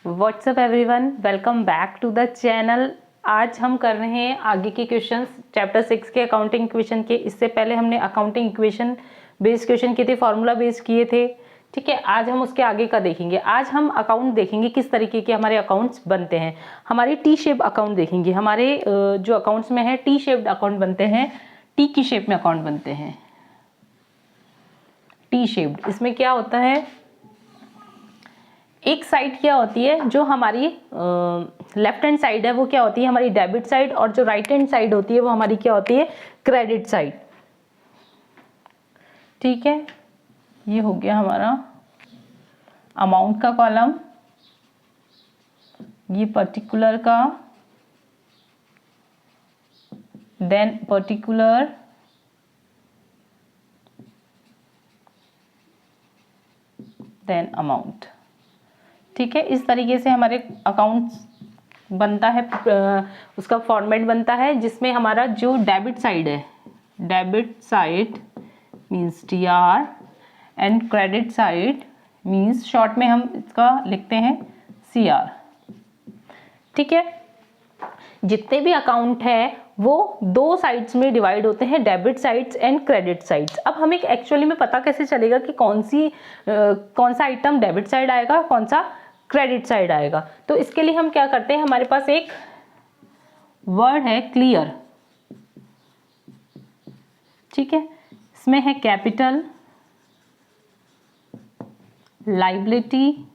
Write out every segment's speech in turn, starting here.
WhatsApp everyone, welcome back to the channel. आज हम कर रहे हैं आगे के क्वेश्चंस चैप्टर 6 के अकाउंटिंग इक्वेशन के। इससे पहले हमने अकाउंटिंग इक्वेशन बेस्ड क्वेश्चन किए थे, फार्मूला बेस्ड किए थे। ठीक है, आज हम उसके आगे का देखेंगे। आज हम अकाउंट देखेंगे किस तरीके के हमारे अकाउंट्स बनते हैं। हमारे टी शेप अकाउंट देखेंगे। हमारे जो अकाउंट्स में है टी शेप्ड अकाउंट बनते हैं, टी की शेप में अकाउंट बनते हैं, टी शेप्ड। इसमें क्या होता है, एक साइड क्या होती है जो हमारी लेफ्ट हैंड साइड है, वो क्या होती है हमारी डेबिट साइड, और जो राइट हैंड साइड होती है वो हमारी क्या होती है क्रेडिट साइड। ठीक है, ये हो गया हमारा अमाउंट का कॉलम, ये पर्टिकुलर का, देन पर्टिकुलर, देन अमाउंट। ठीक है, इस तरीके से हमारे अकाउंट बनता है। उसका फॉर्मेट बनता है जिसमें हमारा जो डेबिट साइड है, debit side means TR and credit side means short में हम इसका लिखते हैं CR। ठीक है, जितने भी अकाउंट है वो दो साइड्स में डिवाइड होते हैं, debit sides and credit sides. अब हमें एक्चुअली में पता कैसे चलेगा कि कौन सा आइटम डेबिट साइड आएगा, कौन सा क्रेडिट साइड आएगा? तो इसके लिए हम क्या करते हैं, हमारे पास एक वर्ड है क्लियर। ठीक है, इसमें है capital, liability,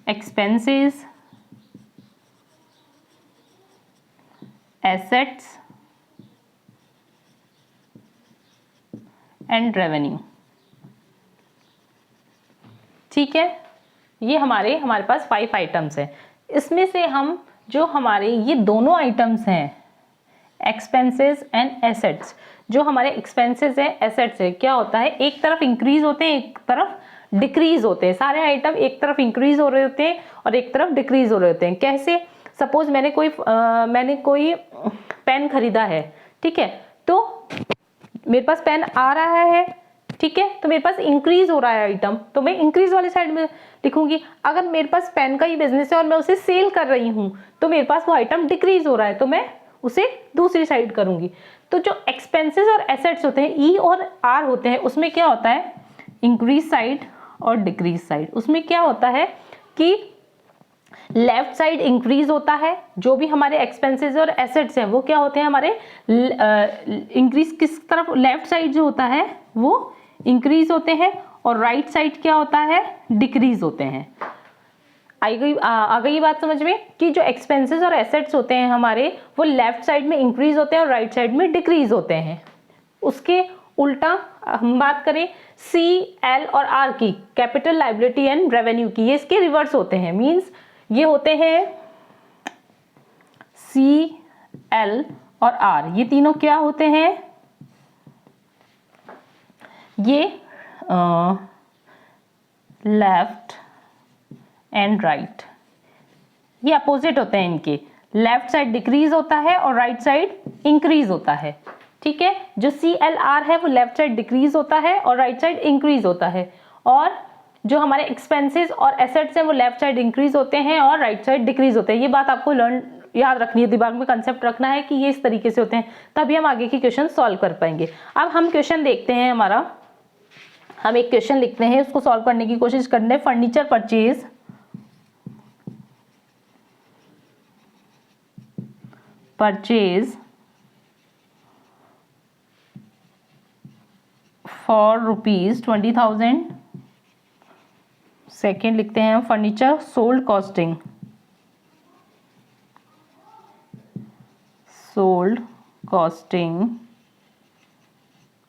expenses, assets and revenue. ठीक है, ये हमारे पास 5 आइटम्स हैं। इसमें से हम जो हमारे ये दोनों आइटम्स हैं, एक्सपेंसेस एंड एसेट्स, जो हमारे एक्सपेंसेस हैं, एसेट्स है, क्या होता है एक तरफ इंक्रीज होते हैं, एक तरफ डिक्रीज होते हैं। सारे आइटम एक तरफ इंक्रीज हो रहे होते हैं और एक तरफ डिक्रीज हो रहे होते हैं। कैसे? सपोज मैंने कोई पेन खरीदा है। ठीक है, तो मेरे पास पेन आ रहा है, ठीक है, तो मेरे पास इंक्रीज हो रहा है आइटम, तो मैं इंक्रीज वाले साइड में लिखूंगी। अगर मेरे पास पेन का ही बिजनेस है और मैं उसे सेल कर रही हूं, तो मेरे पास वो आइटम डिक्रीज हो रहा है, तो मैं उसे दूसरी साइड करूंगी। तो जो एक्सपेंसेस और एसेट्स होते हैं, E और R होते हैं, उसमें क्या होता है इंक्रीज साइड और डिक्रीज साइड। उसमें क्या होता है कि लेफ्ट साइड इंक्रीज होता है, जो भी हमारे एक्सपेंसेस और एसेट्स हैं वो क्या होते हैं हमारे इंक्रीज किस तरफ, लेफ्ट साइड जो होता है वो इंक्रीज होते हैं, और राइट साइड क्या होता है डिक्रीज होते हैं। आ गई बात समझ में कि जो एक्सपेंसेस और एसेट्स होते हैं हमारे, वो लेफ्ट साइड में इंक्रीज होते हैं और राइट साइड में डिक्रीज होते हैं। उसके उल्टा हम बात करें CL और R की, कैपिटल, लायबिलिटी एंड रेवेन्यू की, ये इसके रिवर्स होते हैं। मींस ये होते हैं CL और R, ये तीनों क्या होते हैं, ये लेफ्ट एंड राइट, ये अपोजिट होते हैं इनके। लेफ्ट साइड डिक्रीज होता है और राइट साइड इंक्रीज होता है। ठीक है, जो CLR है वो लेफ्ट साइड डिक्रीज होता है और राइट साइड इंक्रीज होता है, और जो हमारे एक्सपेंसेस और एसेट्स हैं वो लेफ्ट साइड इंक्रीज होते हैं और राइट साइड डिक्रीज होते हैं। ये बात आपको याद रखनी है, दिमाग में कंसेप्ट रखना है कि ये इस तरीके से होते हैं, तभी हम आगे के क्वेश्चन सॉल्व कर पाएंगे। अब हम क्वेश्चन देखते हैं। हम एक क्वेश्चन लिखते हैं, उसको सॉल्व करने की कोशिश करते हैं। Furniture purchase for ₹20,000। सेकेंड लिखते हैं furniture sold costing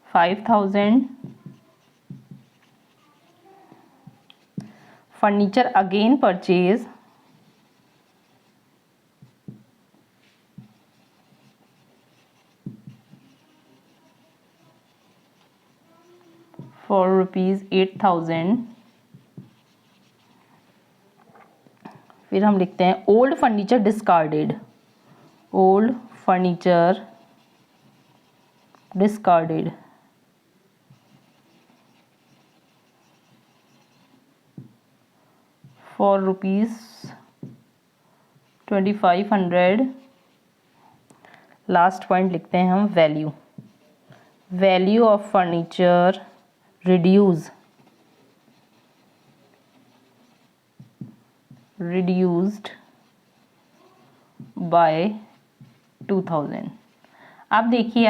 5,000। Furniture again purchase for ₹8,000। फिर हम लिखते हैं old furniture discarded, for ₹2500। Last point लिखते हैं हम value of furniture reduced by 2000। अब देखिए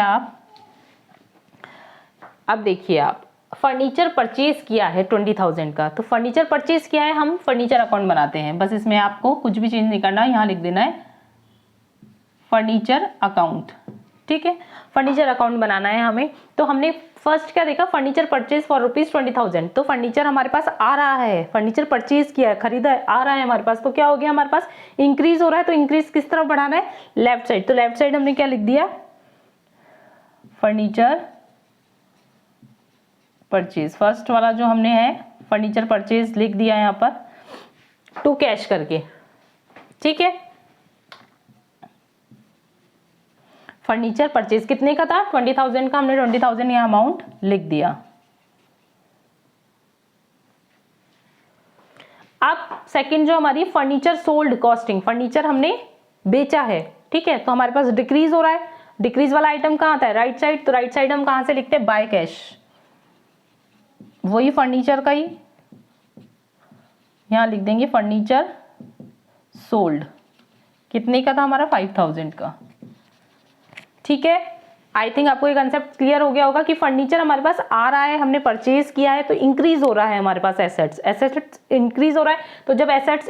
आप फर्नीचर परचेज किया है 20,000 का, तो फर्नीचर परचेज किया है, हम फर्नीचर अकाउंट बनाते हैं। बस इसमें आपको कुछ भी चेंज नहीं करना, यहाँ लिख देना है फर्नीचर अकाउंट। ठीक है, फर्नीचर अकाउंट बनाना है हमें। तो हमने फर्स्ट क्या देखा, फर्नीचर परचेज फॉर ₹20,000। तो फर्नीचर हमारे पास आ रहा है, फर्नीचर परचेज किया है, खरीदा है, आ रहा है हमारे पास। तो क्या हो गया, हमारे पास इंक्रीज हो रहा है। तो इंक्रीज किस तरफ बढ़ाना है, लेफ्ट साइड। तो लेफ्ट साइड हमने क्या लिख दिया, फर्नीचर परचेज। फर्स्ट वाला जो हमने है फर्नीचर परचेज लिख दिया यहाँ पर टू कैश करके। ठीक है, फर्नीचर परचेज कितने का था, 20,000 का। हमने 20,000 यहाँ अमाउंट लिख दिया। अब सेकंड जो हमारी फर्नीचर सोल्ड कॉस्टिंग, फर्नीचर हमने बेचा है। ठीक है, तो हमारे पास डिक्रीज हो रहा है। डिक्रीज वाला आइटम कहाँ आता है, राइट साइड। तो राइट साइड हम कहाँ से लिखते हैं, बाय कैश। वही फर्नीचर का ही यहाँ लिख देंगे फर्नीचर सोल्ड। कितने का था हमारा, 5,000 का। ठीक है, आई थिंक आपको ये कंसेप्ट क्लियर हो गया होगा कि फर्नीचर हमारे पास आ रहा है, हमने परचेज किया है, तो इंक्रीज हो रहा है हमारे पास एसेट्स इंक्रीज हो रहा है। तो जब एसेट्स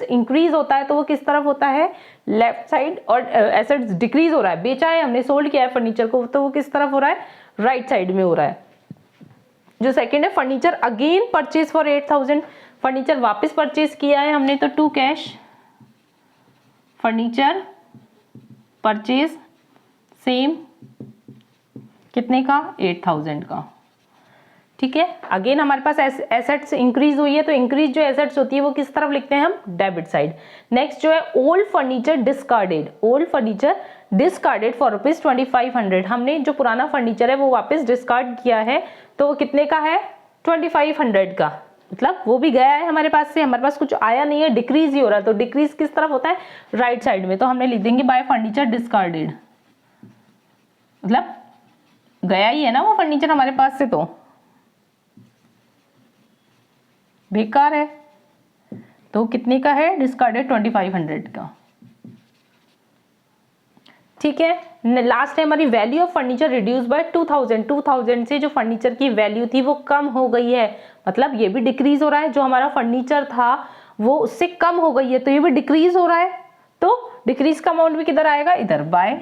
इंक्रीज होता है तो वो किस तरफ होता है, लेफ्ट साइड। और एसेट्स डिक्रीज हो रहा है, बेचा है हमने, सोल्ड किया है फर्नीचर को, तो वो किस तरफ हो रहा है, राइट साइड में हो रहा है। जो सेकेंड है furniture again purchase for 8,000, furniture वापस परचेज किया है हमने, तो to cash furniture purchase same, कितने का, 8,000 का। ठीक है, अगेन हमारे पास एसेट्स इंक्रीज हुई है, तो इंक्रीज जो एसेट्स होती है वो किस तरफ लिखते हैं हम, डेबिट साइड। नेक्स्ट जो है ओल्ड फर्नीचर डिस्कार्डेड फॉर ₹2500। हमने जो पुराना फर्नीचर है वो वापस डिस्कार्ड किया है, तो वो कितने का है, 2500 का। मतलब वो भी गया है हमारे पास से, हमारे पास कुछ आया नहीं है, डिक्रीज ही हो रहा है। तो डिक्रीज किस तरफ होता है, राइट साइड में। तो हमने लिख देंगे बाय फर्नीचर डिस्कार्डेड, मतलब गया ही है ना वो फर्नीचर हमारे पास से, तो बेकार है। तो कितने का है, डिस्कार्डेड 2500 का। ठीक है, लास्ट है हमारी value of furniture reduce by 2000 से जो फर्नीचर की वैल्यू थी वो कम हो गई है। मतलब ये भी डिक्रीज हो रहा है, जो हमारा फर्नीचर था वो उससे कम हो गई है, तो ये भी डिक्रीज हो रहा है। तो डिक्रीज का अमाउंट भी किधर आएगा, इधर, बाय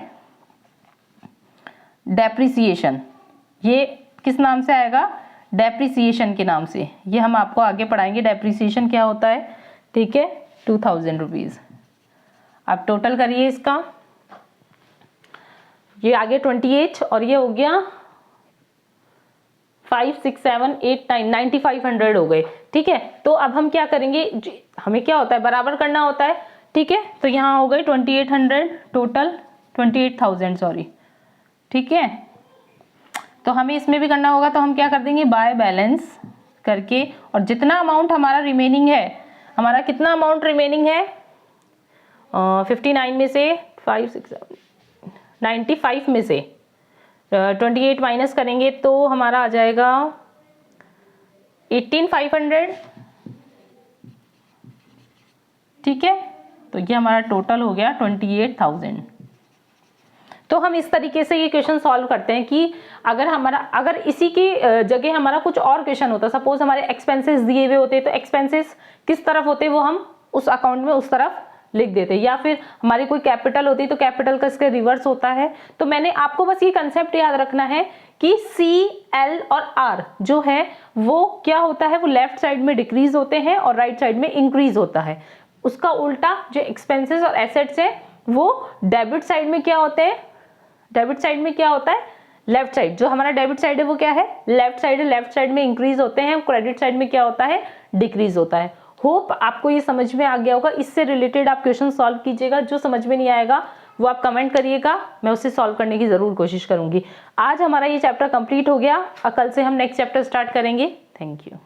डेप्रिसिएशन। ये किस नाम से आएगा, डेप्रिसिएशन के नाम से। ये हम आपको आगे पढ़ाएंगे डेप्रिसिएशन क्या होता है। ठीक है, 2000 रुपीज। आप टोटल करिए इसका, ये आगे 28 और ये हो गया 5, 6, 7, 8, 9, 9500 हो गए। ठीक है, तो अब हम क्या करेंगे, हमें क्या होता है, बराबर करना होता है। ठीक है, तो यहाँ हो गए 2800 टोटल, 28,000 सॉरी। ठीक है, तो हमें इसमें भी करना होगा, तो हम क्या कर देंगे, बाय बैलेंस करके, और जितना अमाउंट हमारा रिमेनिंग है, हमारा कितना अमाउंट रिमेनिंग है, 59 में से 5, 6, 7, 95 में से 28 माइनस करेंगे तो हमारा आ जाएगा 18,500। ठीक है, तो ये हमारा टोटल हो गया 28,000। तो हम इस तरीके से ये क्वेश्चन सॉल्व करते हैं कि अगर इसी की जगह हमारा कुछ और क्वेश्चन होता, सपोज हमारे एक्सपेंसेस दिए हुए होते, तो एक्सपेंसेस किस तरफ होते वो हम उस अकाउंट में उस तरफ लिख देते, या फिर हमारी कोई कैपिटल होती तो कैपिटल का इसके रिवर्स होता है। तो मैंने आपको बस ये कंसेप्ट याद रखना है कि CL और R जो है वो क्या होता है, वो लेफ्ट साइड में डिक्रीज होते हैं और राइट साइड में इंक्रीज होता है। उसका उल्टा जो एक्सपेंसेस और एसेट्स है वो डेबिट साइड में क्या होते हैं, डेबिट साइड में क्या होता है, लेफ्ट साइड। जो हमारा डेबिट साइड है वो क्या है, लेफ्ट साइड है, लेफ्ट साइड में इंक्रीज होते हैं, क्रेडिट साइड में क्या होता है, डिक्रीज होता है। होप आपको ये समझ में आ गया होगा। इससे रिलेटेड आप क्वेश्चन सॉल्व कीजिएगा, जो समझ में नहीं आएगा वो आप कमेंट करिएगा, मैं उसे सॉल्व करने की जरूर कोशिश करूंगी। आज हमारा ये चैप्टर कंप्लीट हो गया, कल से हम नेक्स्ट चैप्टर स्टार्ट करेंगे। Thank you.